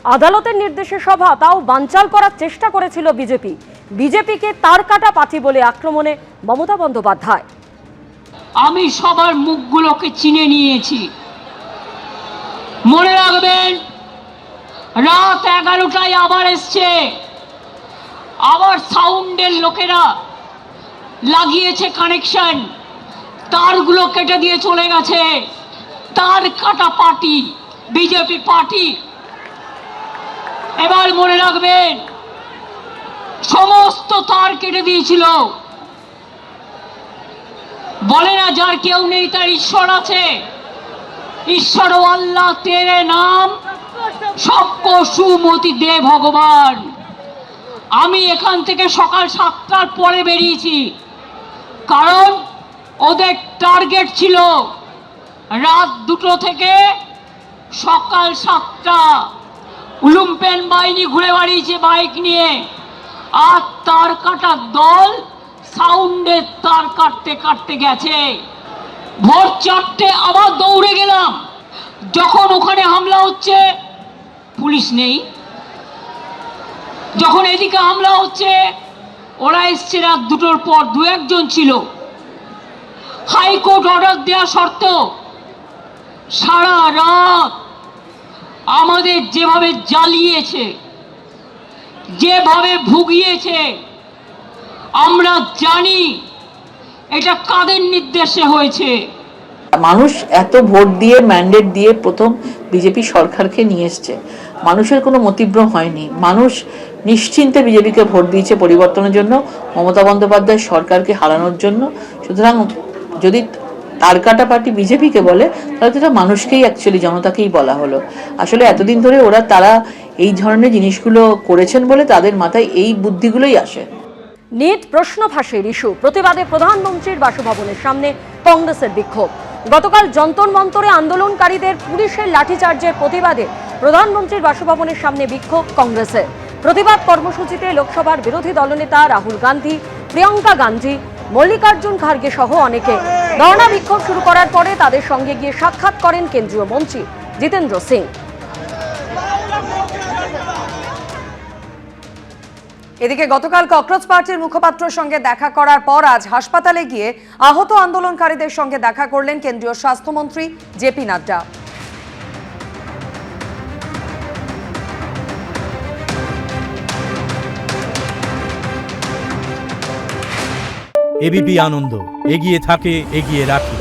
আদালতের নির্দেশে সভা, তাও বানচাল করার চেষ্টা করেছিল বিজেপি। বিজেপিকে তার কাটা পাঁঠি বলে আক্রমণে মমতা বন্দ্যোপাধ্যায়। আমি সবার মুখগুলোকে চিনে নিয়েছি। মনে রাখবেন, রাত 11টায় আবার এসছে, আবার সাউন্ডের লোকেরা লাগিয়েছে কানেকশন, তারগুলো কেটে দিয়ে চলে গেছে। তার কাটা পার্টি বিজেপি পার্টি। এবার মনে রাখবেন, সমস্ত তার কেটে দিয়েছিল। বলে না, যার কেউ নেই তার ঈশ্বর আছে। ঈশ্বর ও আল্লাহ তেরে নাম সবকো সুমতি দে ভগবান। আমি এখান থেকে সকাল 7টার পরে বেরিয়েছি, কারণ ওদের টার্গেট ছিল রাত 2টো থেকে সকাল 7টা। লুম্পেন বাহিনী ঘুরে বেড়িয়েছে বাইক নিয়ে, আর তার কাটার দল সাউন্ডের তার কাটতে কাটতে গেছে। ভোর 4টে আবার দৌড়ে গেলাম। যখন ওখানে হামলা হচ্ছে পুলিশ নেই, যখন এদিকে হামলা হচ্ছে ওরা এসছে রাত 2টোর পর, 2-1 ছিল। হাইকোর্ট অর্ডার দেওয়া সত্ত্বেও সারা রাত আমাদের যেভাবে জ্বালিয়েছে, যেভাবে ভুগিয়েছে, আমরা জানি এটা কাদের নির্দেশে হয়েছে। মানুষ এত ভোট দিয়ে ম্যান্ডেট দিয়ে প্রথম বিজেপি সরকারকে নিয়ে এসছে, মানুষের কোনো মতিভ্রম হয়নি। মানুষ নিশ্চিন্তে বিজেপিকে ভোট দিয়েছে পরিবর্তনের জন্য, মমতা বন্দ্যোপাধ্যায় সরকারকে হারানোর জন্য। সুতরাং যদি তার কাটা পার্টি বিজেপিকে বলে, তাহলে সেটা মানুষকেই অ্যাকচুয়ালি জনতাকেই বলা হলো। আসলে এতদিন ধরে তারা এই ধরনের জিনিসগুলো করেছেন বলে তাদের মাথায় এই বুদ্ধিগুলোই আসে। নিট প্রশ্ন ফাঁসের ইস্যু প্রতিবাদে প্রধানমন্ত্রীর বাসভবনের সামনে কংগ্রেসের বিক্ষোভ। গতকাল যন্তর মন্তরে আন্দোলনকারীদের পুলিশের লাঠিচার্জের প্রতিবাদে প্রধানমন্ত্রীর বাসভবনের সামনে বিক্ষোভ কংগ্রেসের। প্রতিবাদ কর্মসূচিতে লোকসভার বিরোধী দলনেতা রাহুল গান্ধী, প্রিয়াঙ্কা গান্ধী, মল্লিকার্জুন খার্গে সহ অনেকে। ধর্ণা বিক্ষোভ শুরু করার পরে তাদের সঙ্গে গিয়ে সাক্ষাৎ করেন কেন্দ্রীয় মন্ত্রী জিতেন্দ্র সিং। এদিকে গতকাল ককরোচ পার্টির মুখপাত্রের সঙ্গে দেখা করার পর আজ হাসপাতালে গিয়ে আহত আন্দোলনকারীদের সঙ্গে দেখা করলেন কেন্দ্রীয় স্বাস্থ্যমন্ত্রী জেপি নাড্ডা। এবিপি আনন্দ, এগিয়ে থাকে, এগিয়ে রাখে।